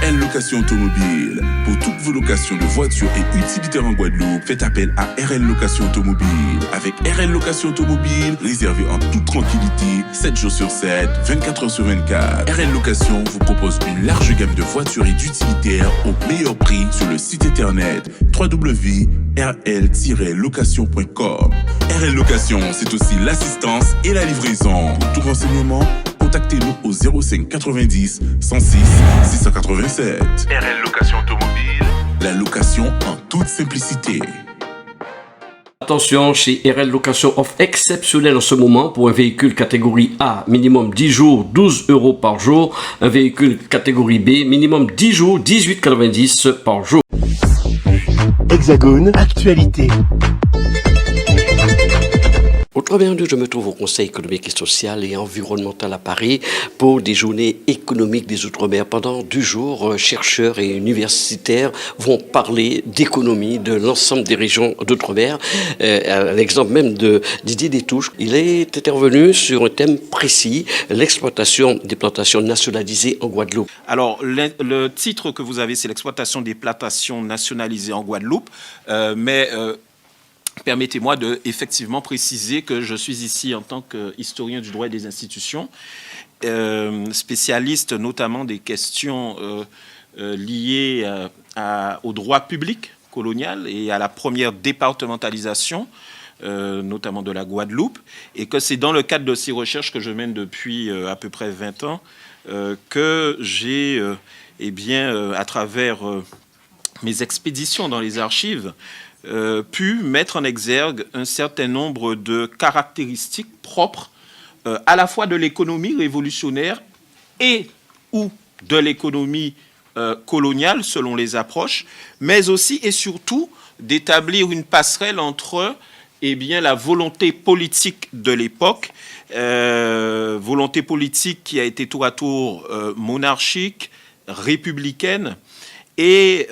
RL Location Automobile. Pour toutes vos locations de voitures et utilitaires en Guadeloupe, faites appel à RL Location Automobile. Avec RL Location Automobile, réservez en toute tranquillité, 7 jours sur 7, 24 heures sur 24. RL Location vous propose une large gamme de voitures et d'utilitaires au meilleur prix sur le site internet www.rl-location.com. RL Location, c'est aussi l'assistance et la livraison. Pour tout renseignement, contactez-nous au 05 90 106 687. RL Location Automobile, la location en toute simplicité. Attention, chez RL Location offre exceptionnelle en ce moment pour un véhicule catégorie A, minimum 10 jours, 12 € par jour. Un véhicule catégorie B, minimum 10 jours, 18,90 par jour. Hexagone, actualité. Au travers de je me trouve au Conseil économique et social et environnemental à Paris pour des journées économiques des Outre-mer. Pendant 2 jours, chercheurs et universitaires vont parler d'économie de l'ensemble des régions d'Outre-mer. À l'exemple même de Didier Détouche, il est intervenu sur un thème précis, l'exploitation des plantations nationalisées en Guadeloupe. Alors, le titre que vous avez, c'est l'exploitation des plantations nationalisées en Guadeloupe, mais permettez-moi de effectivement préciser que je suis ici en tant qu'historien du droit et des institutions, spécialiste notamment des questions liées au droit public colonial et à la première départementalisation, notamment de la Guadeloupe, et que c'est dans le cadre de ces recherches que je mène depuis à peu près 20 ans que j'ai, à travers mes expéditions dans les archives, pu mettre en exergue un certain nombre de caractéristiques propres à la fois de l'économie révolutionnaire et ou de l'économie coloniale selon les approches, mais aussi et surtout d'établir une passerelle entre la volonté politique de l'époque, volonté politique qui a été tour à tour monarchique, républicaine, et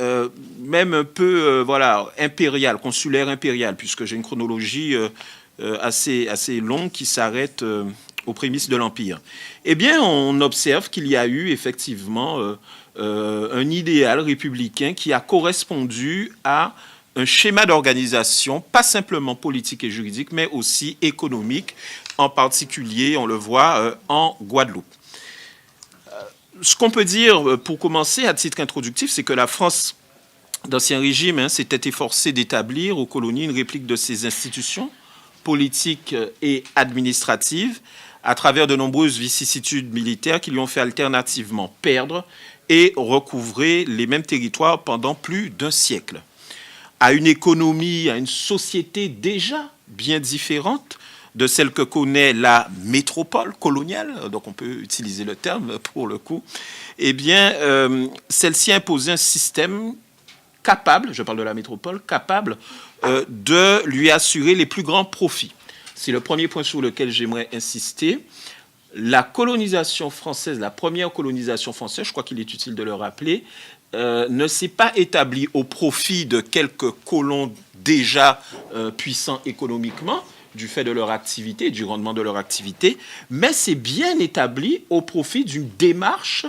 même un peu impérial, consulaire impérial, puisque j'ai une chronologie assez longue qui s'arrête aux prémices de l'Empire. Eh bien, on observe qu'il y a eu effectivement un idéal républicain qui a correspondu à un schéma d'organisation, pas simplement politique et juridique, mais aussi économique, en particulier, on le voit, en Guadeloupe. Ce qu'on peut dire, pour commencer, à titre introductif, c'est que la France d'Ancien Régime s'était efforcée d'établir aux colonies une réplique de ses institutions politiques et administratives à travers de nombreuses vicissitudes militaires qui lui ont fait alternativement perdre et recouvrer les mêmes territoires pendant plus d'un siècle. À une économie, à une société déjà bien différente de celle que connaît la métropole coloniale, donc on peut utiliser le terme pour le coup, celle-ci imposait un système capable, je parle de la métropole, capable de lui assurer les plus grands profits. C'est le premier point sur lequel j'aimerais insister. La colonisation française, la première colonisation française, je crois qu'il est utile de le rappeler, ne s'est pas établie au profit de quelques colons déjà puissants économiquement, du fait de leur activité, du rendement de leur activité, mais c'est bien établi au profit d'une démarche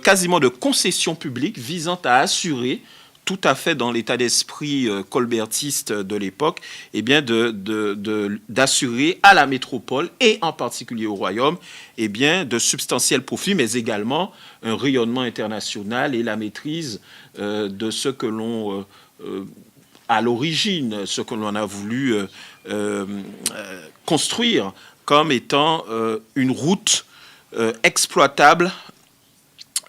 quasiment de concession publique visant à assurer, tout à fait dans l'état d'esprit colbertiste de l'époque, d'assurer à la métropole et en particulier au royaume de substantiels profits, mais également un rayonnement international et la maîtrise de ce que l'on à l'origine, ce que l'on a voulu construire comme étant une route exploitable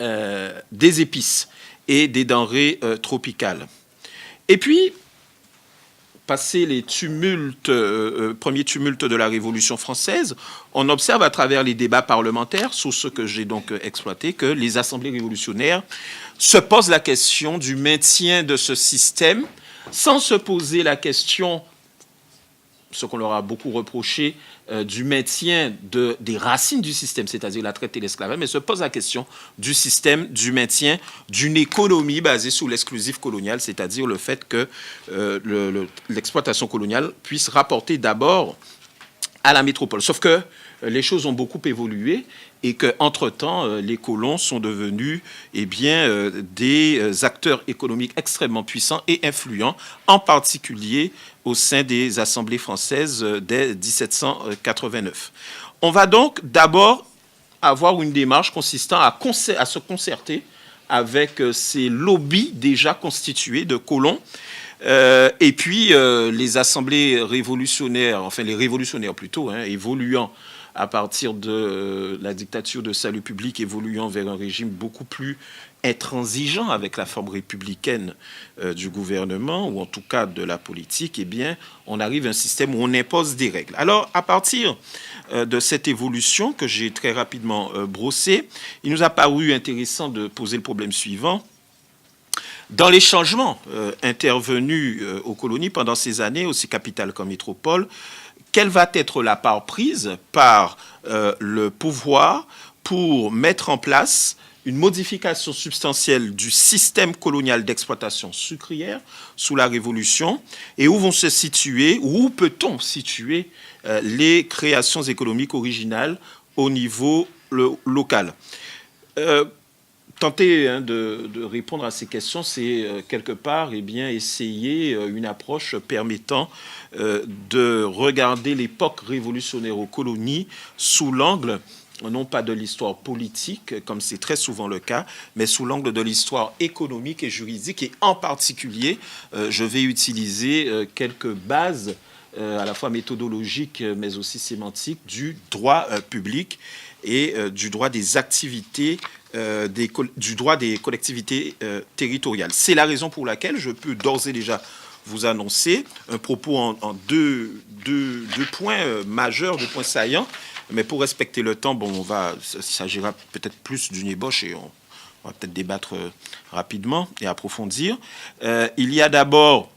des épices et des denrées tropicales. Et puis, passé les premiers tumultes de la Révolution française, on observe à travers les débats parlementaires, sur ce que j'ai donc exploité, que les assemblées révolutionnaires se posent la question du maintien de ce système, sans se poser la question, ce qu'on leur a beaucoup reproché, du maintien des racines du système, c'est-à-dire la traite et l'esclavage, mais se pose la question du système, du maintien d'une économie basée sur l'exclusif colonial, c'est-à-dire le fait que l'exploitation coloniale puisse rapporter d'abord à la métropole. Sauf que les choses ont beaucoup évolué et qu'entre-temps, les colons sont devenus des acteurs économiques extrêmement puissants et influents, en particulier au sein des assemblées françaises dès 1789. On va donc d'abord avoir une démarche consistant à se concerter avec ces lobbies déjà constitués de colons, et puis les assemblées révolutionnaires, enfin les révolutionnaires plutôt, évoluant à partir de la dictature de salut public, évoluant vers un régime beaucoup plus intransigeant avec la forme républicaine du gouvernement, ou en tout cas de la politique, eh bien, on arrive à un système où on impose des règles. Alors, à partir de cette évolution que j'ai très rapidement brossée, il nous a paru intéressant de poser le problème suivant. Dans les changements intervenus aux colonies pendant ces années, aussi capitales qu'en métropole, quelle va être la part prise par le pouvoir pour mettre en place une modification substantielle du système colonial d'exploitation sucrière sous la Révolution, et où vont se situer, où peut-on situer les créations économiques originales au niveau local. Tenter de répondre à ces questions, c'est quelque part essayer une approche permettant de regarder l'époque révolutionnaire aux colonies sous l'angle non pas de l'histoire politique, comme c'est très souvent le cas, mais sous l'angle de l'histoire économique et juridique. Et en particulier, je vais utiliser quelques bases à la fois méthodologiques, mais aussi sémantiques, du droit public et du droit des activités, du droit des collectivités territoriales. C'est la raison pour laquelle je peux d'ores et déjà vous annoncer un propos en deux points majeurs, 2 points saillants. Mais pour respecter le temps, il s'agira peut-être plus d'une ébauche et on va peut-être débattre rapidement et approfondir. Il y a d'abord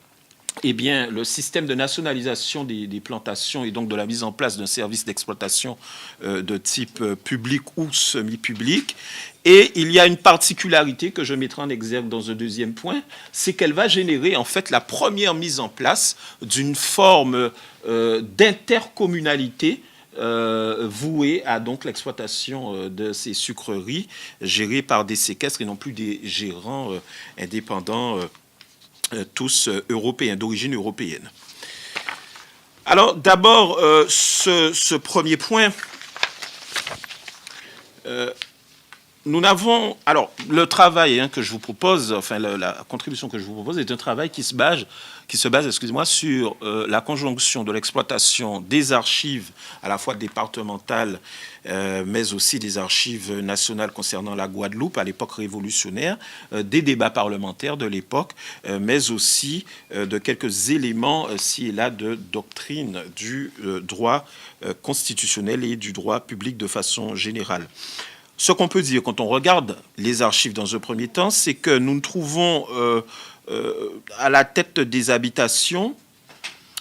le système de nationalisation des plantations et donc de la mise en place d'un service d'exploitation de type public ou semi-public. Et il y a une particularité que je mettrai en exergue dans un deuxième point, c'est qu'elle va générer en fait la première mise en place d'une forme d'intercommunalité voué à donc l'exploitation de ces sucreries gérées par des séquestres et non plus des gérants indépendants, tous européens, d'origine européenne. Alors d'abord, ce premier point, nous n'avons... Alors, le travail que je vous propose, enfin la contribution que je vous propose est un travail qui se base sur la conjonction de l'exploitation des archives, à la fois départementales, mais aussi des archives nationales concernant la Guadeloupe à l'époque révolutionnaire, des débats parlementaires de l'époque, mais aussi de quelques éléments ci et là de doctrine du droit constitutionnel et du droit public de façon générale. Ce qu'on peut dire quand on regarde les archives dans un premier temps, c'est que nous nous trouvons à la tête des habitations.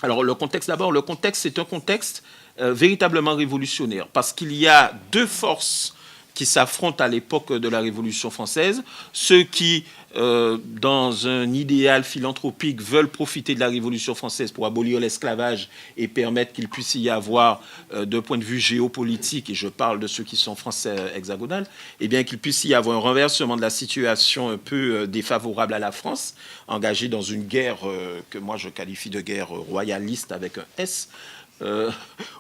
Alors le contexte d'abord, c'est un contexte véritablement révolutionnaire parce qu'il y a 2 forces qui s'affrontent à l'époque de la Révolution française, ceux qui, dans un idéal philanthropique, veulent profiter de la Révolution française pour abolir l'esclavage et permettre qu'il puisse y avoir, d'un point de vue géopolitique, et je parle de ceux qui sont français hexagonales, eh bien qu'il puisse y avoir un renversement de la situation un peu défavorable à la France, engagée dans une guerre que moi je qualifie de guerre royaliste avec un S,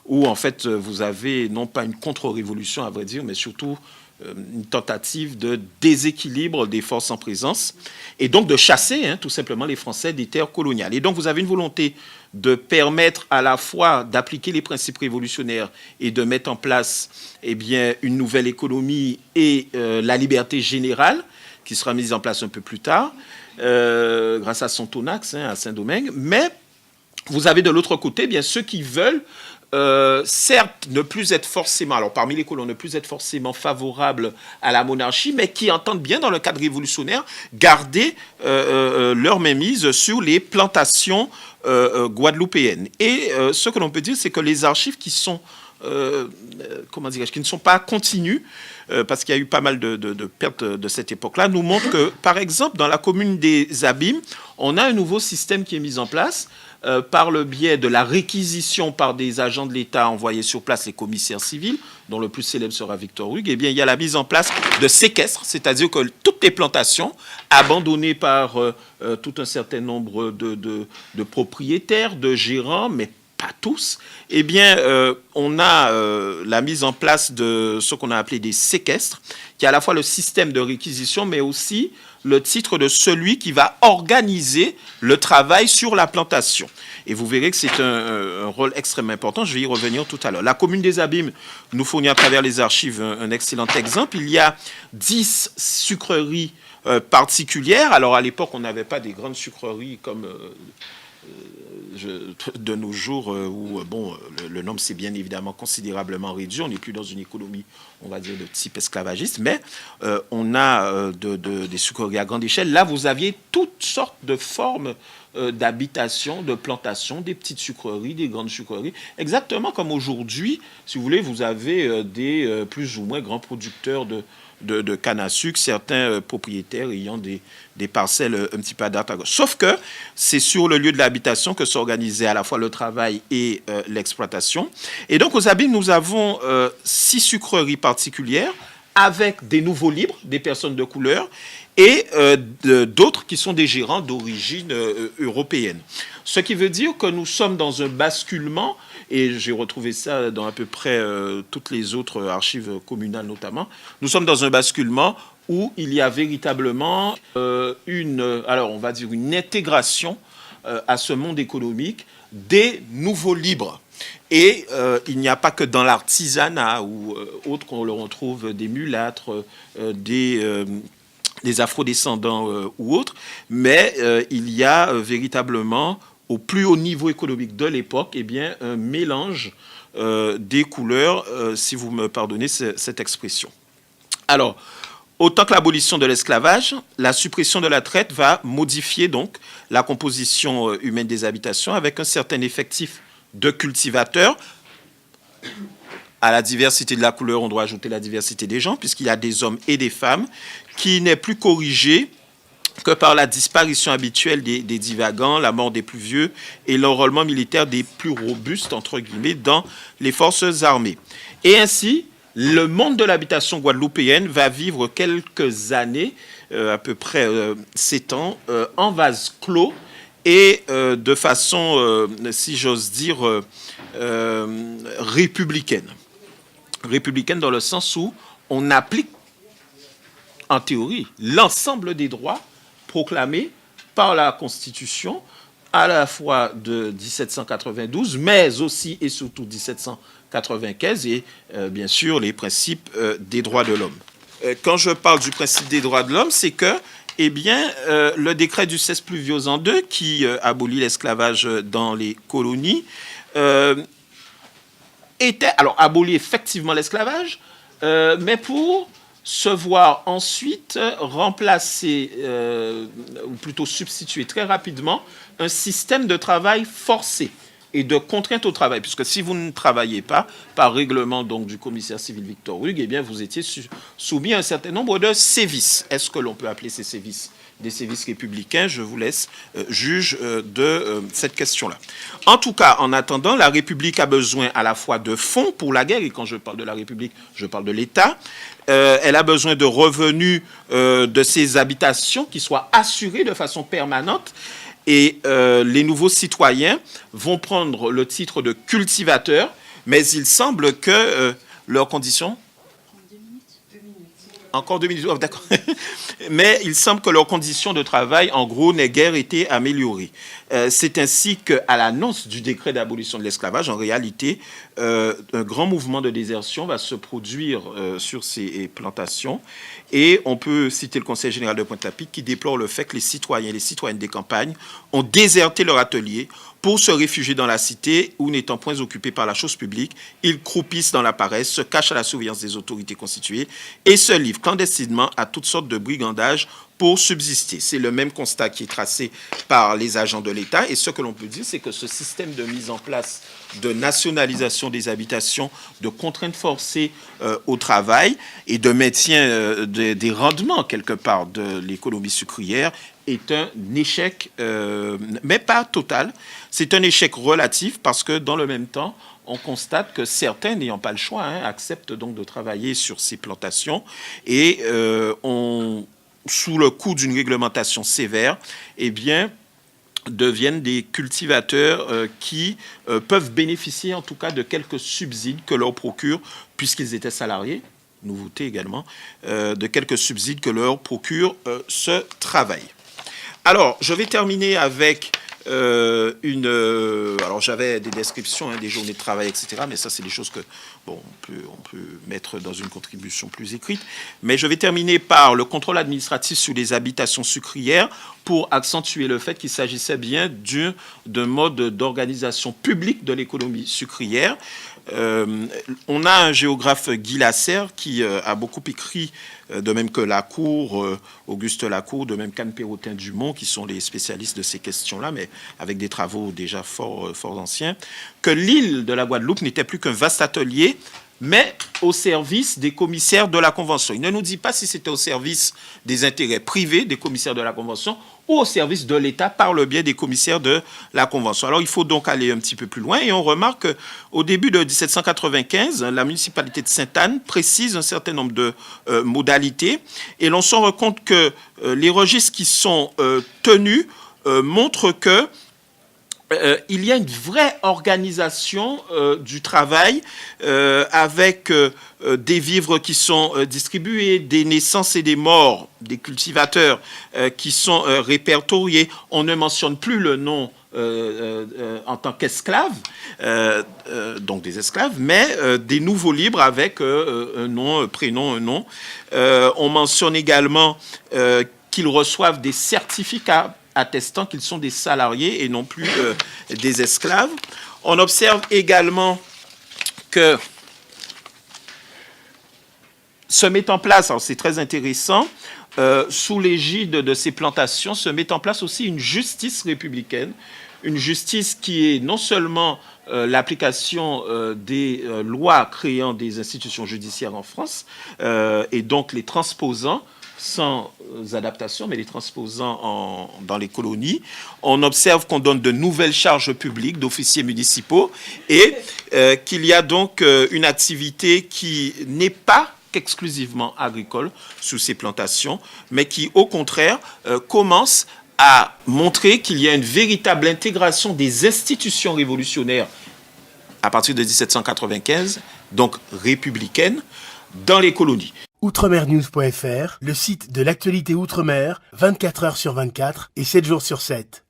où en fait vous avez non pas une contre-révolution à vrai dire, mais surtout une tentative de déséquilibre des forces en présence et donc de chasser tout simplement les Français des terres coloniales. Et donc vous avez une volonté de permettre à la fois d'appliquer les principes révolutionnaires et de mettre en place une nouvelle économie et la liberté générale qui sera mise en place un peu plus tard grâce à Sontonax à Saint-Domingue, mais vous avez de l'autre côté ceux qui veulent certes ne plus être forcément, alors parmi les colons, ne plus être forcément favorables à la monarchie, mais qui entendent bien dans le cadre révolutionnaire garder leur mainmise sur les plantations guadeloupéennes. Et ce que l'on peut dire, c'est que les archives qui sont qui ne sont pas continues, parce qu'il y a eu pas mal de pertes de cette époque-là, nous montrent que, par exemple, dans la commune des Abîmes, on a un nouveau système qui est mis en place, par le biais de la réquisition par des agents de l'État envoyés sur place, les commissaires civils, dont le plus célèbre sera Victor Hugues, eh bien, il y a la mise en place de séquestres, c'est-à-dire que toutes les plantations abandonnées par tout un certain nombre de propriétaires, de gérants, mais pas tous, eh bien, on a la mise en place de ce qu'on a appelé des séquestres, qui est à la fois le système de réquisition, mais aussi le titre de celui qui va organiser le travail sur la plantation. Et vous verrez que c'est un rôle extrêmement important. Je vais y revenir tout à l'heure. La commune des Abîmes nous fournit à travers les archives un excellent exemple. Il y a 10 sucreries particulières. Alors, à l'époque, on n'avait pas des grandes sucreries comme de nos jours, où le nombre s'est bien évidemment considérablement réduit. On n'est plus dans une économie, on va dire, de type esclavagiste, mais on a des sucreries à grande échelle. Là, vous aviez toutes sortes de formes d'habitation, de plantation, des petites sucreries, des grandes sucreries, exactement comme aujourd'hui, si vous voulez, vous avez des plus ou moins grands producteurs de canne à sucre, certains propriétaires ayant des parcelles un petit peu à droite à gauche. Sauf que c'est sur le lieu de l'habitation que s'organisait à la fois le travail et l'exploitation. Et donc aux Abîmes, nous avons 6 sucreries particulières avec des nouveaux libres, des personnes de couleur, et d'autres qui sont des gérants d'origine européenne. Ce qui veut dire que nous sommes dans un basculement, et j'ai retrouvé ça dans à peu près toutes les autres archives communales notamment, nous sommes dans un basculement où il y a véritablement une intégration à ce monde économique des nouveaux libres. Et il n'y a pas que dans l'artisanat ou autre qu'on le retrouve des mulâtres, des afrodescendants ou autres, mais il y a véritablement, au plus haut niveau économique de l'époque, eh bien, un mélange des couleurs, si vous me pardonnez cette expression. Alors, autant que l'abolition de l'esclavage, la suppression de la traite va modifier donc la composition humaine des habitations avec un certain effectif de cultivateurs. À la diversité de la couleur, on doit ajouter la diversité des gens, puisqu'il y a des hommes et des femmes, qui n'est plus corrigée que par la disparition habituelle des divagants, la mort des plus vieux et l'enrôlement militaire des plus robustes, entre guillemets, dans les forces armées. Et ainsi, le monde de l'habitation guadeloupéenne va vivre quelques années, à peu près 7 ans, en vase clos et de façon, si j'ose dire, républicaine. Républicaine dans le sens où on applique, en théorie, l'ensemble des droits proclamés par la Constitution, à la fois de 1792, mais aussi et surtout 1795, et bien sûr les principes des droits de l'homme. Quand je parle du principe des droits de l'homme, c'est que eh bien, le décret du 16 Pluviose en 2, qui abolit l'esclavage dans les colonies, abolit effectivement l'esclavage, mais pour se voir ensuite remplacer, ou plutôt substituer très rapidement, un système de travail forcé et de contrainte au travail, puisque si vous ne travaillez pas, par règlement donc du commissaire civil Victor Hugues, eh bien vous étiez soumis à un certain nombre de sévices. Est-ce que l'on peut appeler ces sévices des sévices républicains? Je vous laisse juge de cette question-là. En tout cas, en attendant, la République a besoin à la fois de fonds pour la guerre, et quand je parle de la République, je parle de l'État. Elle a besoin de revenus de ses habitations qui soient assurés de façon permanente. Et les nouveaux citoyens vont prendre le titre de cultivateur, mais il semble que leurs conditions... Encore 2 minutes, oh, d'accord. Mais il semble que leurs conditions de travail, en gros, n'aient guère été améliorées. C'est ainsi qu'à l'annonce du décret d'abolition de l'esclavage, en réalité, un grand mouvement de désertion va se produire sur ces plantations. Et on peut citer le Conseil général de Pointe-à-Pitre qui déplore le fait que les citoyens et les citoyennes des campagnes ont déserté leur atelier pour se réfugier dans la cité où, n'étant point occupés par la chose publique, ils croupissent dans la paresse, se cachent à la surveillance des autorités constituées et se livrent clandestinement à toutes sortes de brigandages pour subsister. C'est le même constat qui est tracé par les agents de l'État. Et ce que l'on peut dire, c'est que ce système de mise en place de nationalisation des habitations, de contraintes forcées au travail et de maintien des rendements, quelque part, de l'économie sucrière est un échec, mais pas total. C'est un échec relatif parce que, dans le même temps, on constate que certains, n'ayant pas le choix, acceptent donc de travailler sur ces plantations et sous le coup d'une réglementation sévère, eh bien, deviennent des cultivateurs qui peuvent bénéficier en tout cas de quelques subsides que leur procure, puisqu'ils étaient salariés, nouveauté également, de quelques subsides que leur procure ce travail. Alors, je vais terminer avec alors, j'avais des descriptions des journées de travail, etc. Mais ça, c'est des choses que, bon, on peut mettre dans une contribution plus écrite. Mais je vais terminer par le contrôle administratif sur les habitations sucrières pour accentuer le fait qu'il s'agissait bien d'un mode d'organisation publique de l'économie sucrière. On a un géographe, Guy Lasserre, qui a beaucoup écrit, de même que Lacour, Auguste Lacour, de même qu'Anne Perrotin-Dumont, qui sont les spécialistes de ces questions-là, mais avec des travaux déjà fort anciens, que l'île de la Guadeloupe n'était plus qu'un vaste atelier, mais au service des commissaires de la Convention. Il ne nous dit pas si c'était au service des intérêts privés des commissaires de la Convention ou au service de l'État par le biais des commissaires de la Convention. Alors, il faut donc aller un petit peu plus loin et on remarque qu'au début de 1795, la municipalité de Sainte-Anne précise un certain nombre de modalités et l'on se rend compte que les registres qui sont tenus montrent que il y a une vraie organisation du travail avec des vivres qui sont distribués, des naissances et des morts des cultivateurs qui sont répertoriés. On ne mentionne plus le nom en tant qu'esclaves, donc des esclaves, mais des nouveaux libres avec un nom, un prénom, un nom. On mentionne également qu'ils reçoivent des certificats attestant qu'ils sont des salariés et non plus des esclaves. On observe également que se met en place, alors c'est très intéressant, sous l'égide de ces plantations, se met en place aussi une justice républicaine, une justice qui est non seulement l'application des lois créant des institutions judiciaires en France, et donc les transposant, sans adaptation, mais les transposant dans les colonies. On observe qu'on donne de nouvelles charges publiques d'officiers municipaux et qu'il y a donc une activité qui n'est pas exclusivement agricole sous ces plantations, mais qui, au contraire, commence à montrer qu'il y a une véritable intégration des institutions révolutionnaires à partir de 1795, donc républicaines, dans les colonies. Outremernews.fr, le site de l'actualité Outre-mer, 24 heures sur 24 et 7 jours sur 7.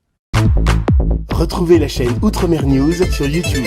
Retrouvez la chaîne Outremer News sur YouTube.